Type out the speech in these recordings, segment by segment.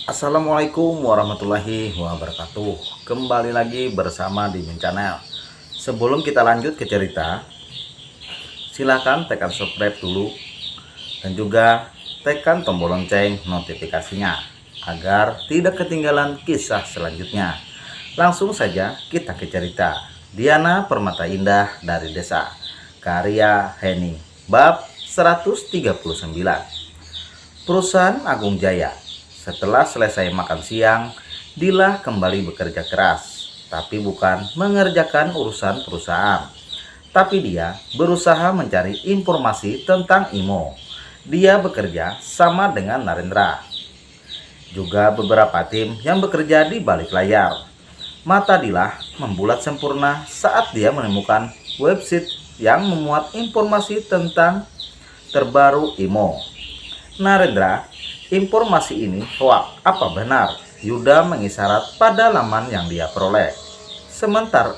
Assalamualaikum warahmatullahi wabarakatuh. Kembali lagi bersama di Min Channel. Sebelum kita lanjut ke cerita, silakan tekan subscribe dulu dan juga tekan tombol lonceng notifikasinya agar tidak ketinggalan kisah selanjutnya. Langsung saja kita ke cerita. Diana Permata Indah dari Desa, karya Henny, bab 139. Perusahaan Agung Jaya. Setelah selesai makan siang, Dila kembali bekerja keras, tapi bukan mengerjakan urusan perusahaan. Tapi dia berusaha mencari informasi tentang Imo. Dia bekerja sama dengan Narendra. Juga beberapa tim yang bekerja di balik layar. Mata Dila membulat sempurna saat dia menemukan website yang memuat informasi tentang terbaru Imo. Narendra, informasi ini hoax apa benar? Yuda mengisyarat pada laman yang dia peroleh. Sebentar,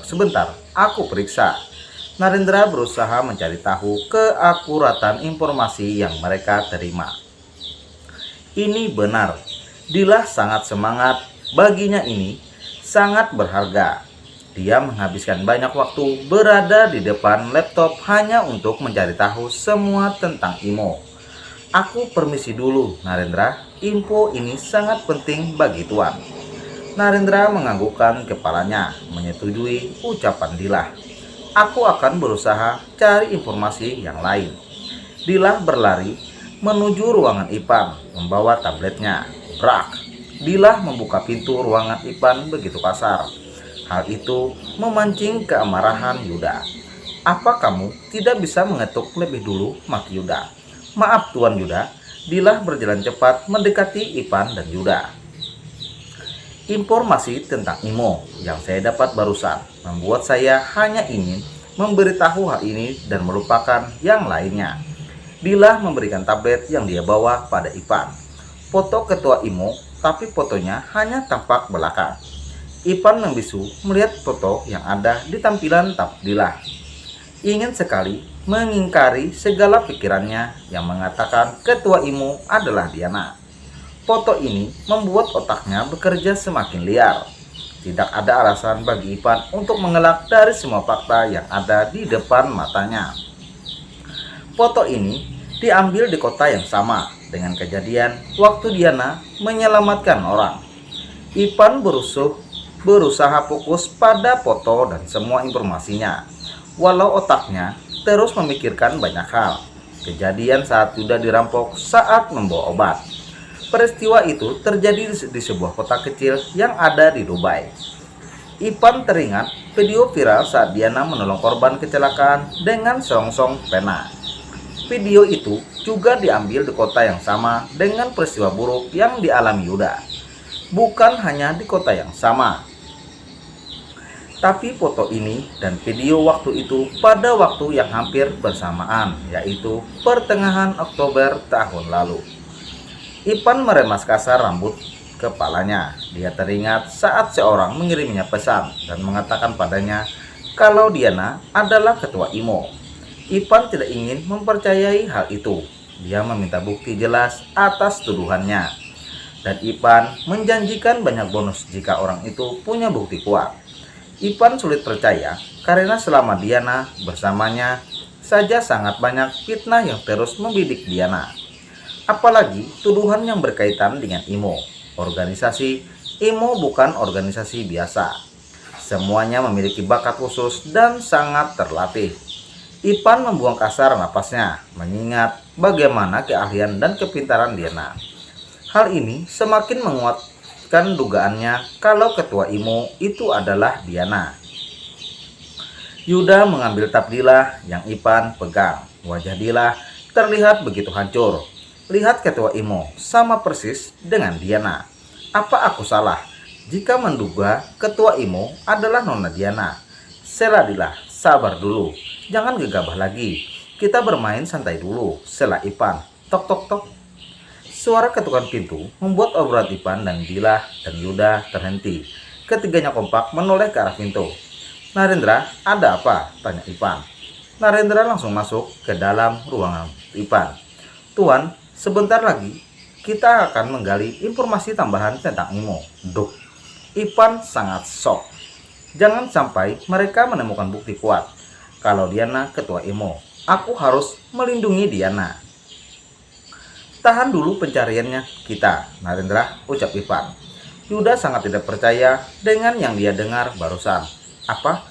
aku periksa. Narendra berusaha mencari tahu keakuratan informasi yang mereka terima. Ini benar. Dila sangat semangat. Baginya ini sangat berharga. Dia menghabiskan banyak waktu berada di depan laptop hanya untuk mencari tahu semua tentang Imo. Aku permisi dulu, Narendra. Info ini sangat penting bagi Tuan. Narendra menganggukkan kepalanya, menyetujui ucapan Dila. Aku akan berusaha cari informasi yang lain. Dila berlari menuju ruangan Ipan, membawa tabletnya. Brak! Dila membuka pintu ruangan Ipan begitu kasar. Hal itu memancing keamarahan Yuda. Apa kamu tidak bisa mengetuk lebih dulu, maki Yuda? Maaf Tuan Yuda. Dila berjalan cepat mendekati Ipan dan Yuda. Informasi tentang Imo yang saya dapat barusan membuat saya hanya ingin memberitahu hal ini dan melupakan yang lainnya. Dila memberikan tablet yang dia bawa pada Ipan. Foto ketua Imo, tapi fotonya hanya tampak belakang. Ipan membisu melihat foto yang ada di tampilan tab Dila. Ingin sekali mengingkari segala pikirannya yang mengatakan ketua Imo adalah Diana. Foto ini membuat otaknya bekerja semakin liar. Tidak ada alasan bagi Ipan untuk mengelak dari semua fakta yang ada di depan matanya. Foto ini diambil di kota yang sama dengan kejadian waktu Diana menyelamatkan orang. Ipan berusaha fokus pada foto dan semua informasinya. Walau otaknya terus memikirkan banyak hal. Kejadian saat Yuda dirampok saat membawa obat. Peristiwa itu terjadi di sebuah kota kecil yang ada di Dubai. Ipan teringat video viral saat Diana menolong korban kecelakaan dengan selongsong pena. Video itu juga diambil di kota yang sama dengan peristiwa buruk yang dialami Yuda. Bukan hanya di kota yang sama, tapi foto ini dan video waktu itu pada waktu yang hampir bersamaan, yaitu pertengahan Oktober tahun lalu. Ipan meremas kasar rambut kepalanya. Dia teringat saat seorang mengirimnya pesan dan mengatakan padanya kalau Diana adalah ketua Imo. Ipan tidak ingin mempercayai hal itu. Dia meminta bukti jelas atas tuduhannya. Dan Ipan menjanjikan banyak bonus jika orang itu punya bukti kuat. Ipan sulit percaya karena selama Diana bersamanya saja sangat banyak fitnah yang terus membidik Diana. Apalagi tuduhan yang berkaitan dengan Imo. Organisasi Imo bukan organisasi biasa. Semuanya memiliki bakat khusus dan sangat terlatih. Ipan membuang kasar napasnya, mengingat bagaimana keahlian dan kepintaran Diana. Hal ini semakin menguatkan dugaannya kalau ketua Imo itu adalah Diana. Yuda mengambil tab Dila yang Ipan pegang. Wajah Dila terlihat begitu hancur. Lihat ketua Imo sama persis dengan Diana. Apa aku salah jika menduga ketua Imo adalah Nona Diana? Sela Dila, sabar dulu. Jangan gegabah lagi. Kita bermain santai dulu. Sela Ipan. Tok tok tok. Suara ketukan pintu membuat obrolan Ipan dan Dila dan Yuda terhenti. Ketiganya kompak menoleh ke arah pintu. Narendra, ada apa? Tanya Ipan. Narendra langsung masuk ke dalam ruangan Ipan. Tuan, sebentar lagi kita akan menggali informasi tambahan tentang Imo. Duh, Ipan sangat shock. Jangan sampai mereka menemukan bukti kuat kalau Diana ketua Imo. Aku harus melindungi Diana. Tahan dulu pencariannya kita, Narendra, ucap Ipan. Yuda sangat tidak percaya dengan yang dia dengar barusan. Apa?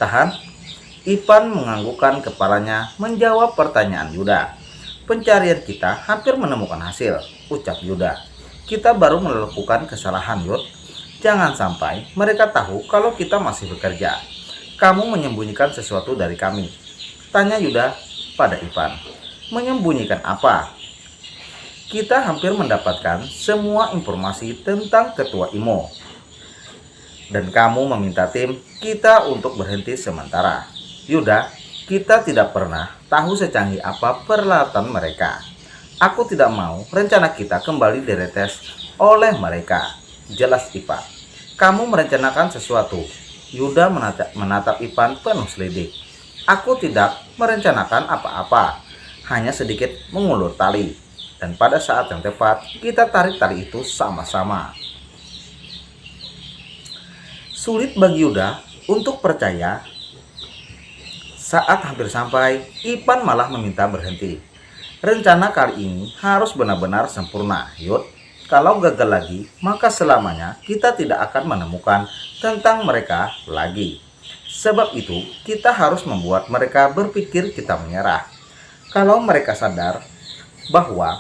Tahan? Ipan menganggukkan kepalanya menjawab pertanyaan Yuda. Pencarian kita hampir menemukan hasil, ucap Yuda. Kita baru melakukan kesalahan, Yud. Jangan sampai mereka tahu kalau kita masih bekerja. Kamu menyembunyikan sesuatu dari kami, tanya Yuda pada Ipan. Menyembunyikan apa? Kita hampir mendapatkan semua informasi tentang ketua Imo. Dan kamu meminta tim kita untuk berhenti sementara. Yuda, kita tidak pernah tahu secanggih apa peralatan mereka. Aku tidak mau rencana kita kembali diretes oleh mereka. Jelas Ipan. Kamu merencanakan sesuatu. Yuda menatap Ipan penuh selidik. Aku tidak merencanakan apa-apa. Hanya sedikit mengulur tali. Dan pada saat yang tepat, kita tarik tali itu sama-sama. Sulit bagi Yuda untuk percaya. Saat hampir sampai, Ipan malah meminta berhenti. Rencana kali ini harus benar-benar sempurna, Yud. Kalau gagal lagi, maka selamanya kita tidak akan menemukan tentang mereka lagi. Sebab itu, kita harus membuat mereka berpikir kita menyerah. Kalau mereka sadar bahwa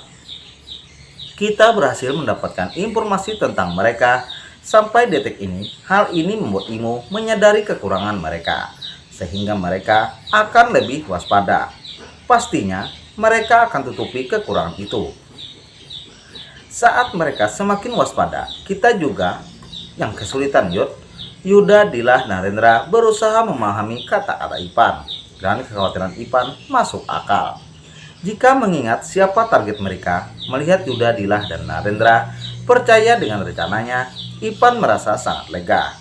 kita berhasil mendapatkan informasi tentang mereka sampai detik ini, hal ini membuat Imo menyadari kekurangan mereka. Sehingga mereka akan lebih waspada. Pastinya mereka akan tutupi kekurangan itu. Saat mereka semakin waspada, kita juga yang kesulitan, Yud. Yuda, Dilah, Narendra berusaha memahami kata-kata Ipan. Dan kekhawatiran Ipan masuk akal. Jika mengingat siapa target mereka, melihat Yuda, Dilah, dan Narendra percaya dengan rencananya, Ipan merasa sangat lega.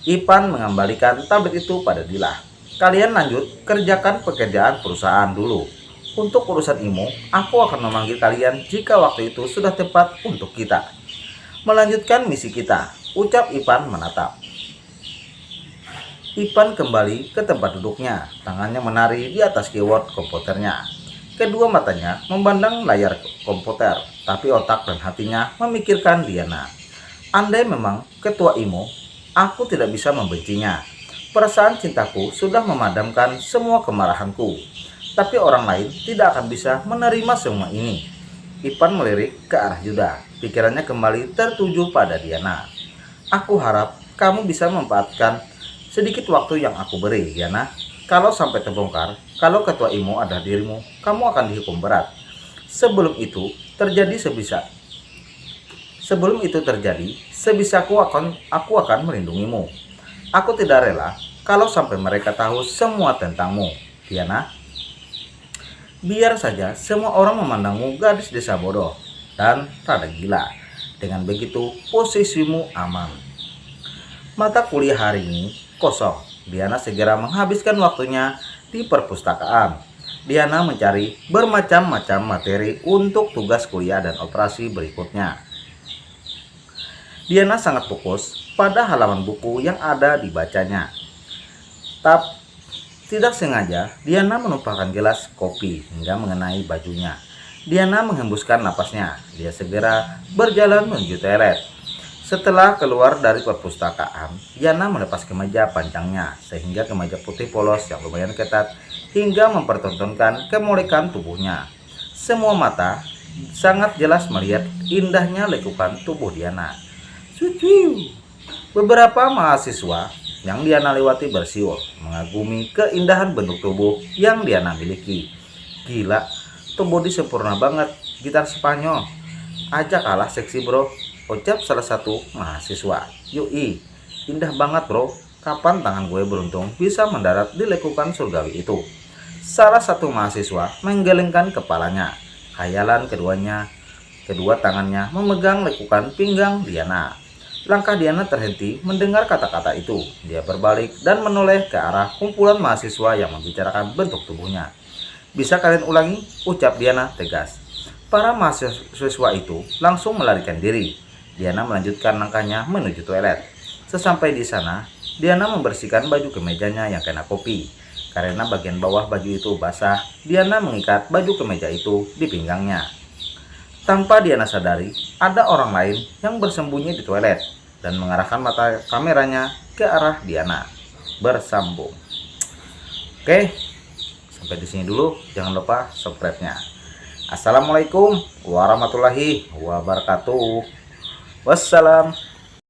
Ipan mengembalikan tablet itu pada Dilah. Kalian lanjut kerjakan pekerjaan perusahaan dulu. Untuk urusan Imo, aku akan memanggil kalian jika waktu itu sudah tepat untuk kita melanjutkan misi kita, ucap Ipan menatap. Ipan kembali ke tempat duduknya, tangannya menari di atas keyboard komputernya. Kedua matanya memandang layar komputer, tapi otak dan hatinya memikirkan Diana. Andai memang ketua Imo, aku tidak bisa membencinya. Perasaan cintaku sudah memadamkan semua kemarahanku. Tapi orang lain tidak akan bisa menerima semua ini. Ipan melirik ke arah Yuda. Pikirannya kembali tertuju pada Diana. Aku harap kamu bisa memanfaatkan sedikit waktu yang aku beri, Diana. Kalau sampai terbongkar, kalau ketua Imo adalah dirimu, kamu akan dihukum berat. Sebelum itu terjadi, sebisaku aku akan melindungimu. Aku tidak rela kalau sampai mereka tahu semua tentangmu, Diana. Biar saja semua orang memandangmu gadis desa bodoh dan rada gila. Dengan begitu posisimu aman. Mata kuliah hari ini kosong. Diana segera menghabiskan waktunya di perpustakaan. Diana mencari bermacam-macam materi untuk tugas kuliah dan operasi berikutnya. Diana sangat fokus pada halaman buku yang ada dibacanya. Tidak sengaja, Diana menumpahkan gelas kopi hingga mengenai bajunya. Diana menghembuskan napasnya. Dia segera berjalan menuju toilet. Setelah keluar dari perpustakaan, Diana melepas kemeja panjangnya sehingga kemeja putih polos yang lumayan ketat hingga mempertontonkan kemolekan tubuhnya. Semua mata sangat jelas melihat indahnya lekukan tubuh Diana. Beberapa mahasiswa yang Diana lewati bersiul mengagumi keindahan bentuk tubuh yang Diana miliki. Gila, tuh body sempurna banget, gitar Spanyol aja kalah seksi bro, ucap salah satu mahasiswa. Yoi, indah banget bro, kapan tangan gue beruntung bisa mendarat di lekukan surgawi itu. Salah satu mahasiswa menggelengkan kepalanya. Khayalan kedua tangannya memegang lekukan pinggang Diana. Langkah Diana terhenti mendengar kata-kata itu. Dia berbalik dan menoleh ke arah kumpulan mahasiswa yang membicarakan bentuk tubuhnya. Bisa kalian ulangi? Ucap Diana tegas. Para mahasiswa itu langsung melarikan diri. Diana melanjutkan langkahnya menuju toilet. Sesampai di sana, Diana membersihkan baju kemejanya yang kena kopi. Karena bagian bawah baju itu basah, Diana mengikat baju kemeja itu di pinggangnya. Tanpa Diana sadari, ada orang lain yang bersembunyi di toilet dan mengarahkan mata kameranya ke arah Diana. Bersambung. Oke, sampai di sini dulu. Jangan lupa subscribe-nya. Assalamualaikum warahmatullahi wabarakatuh. Wassalam.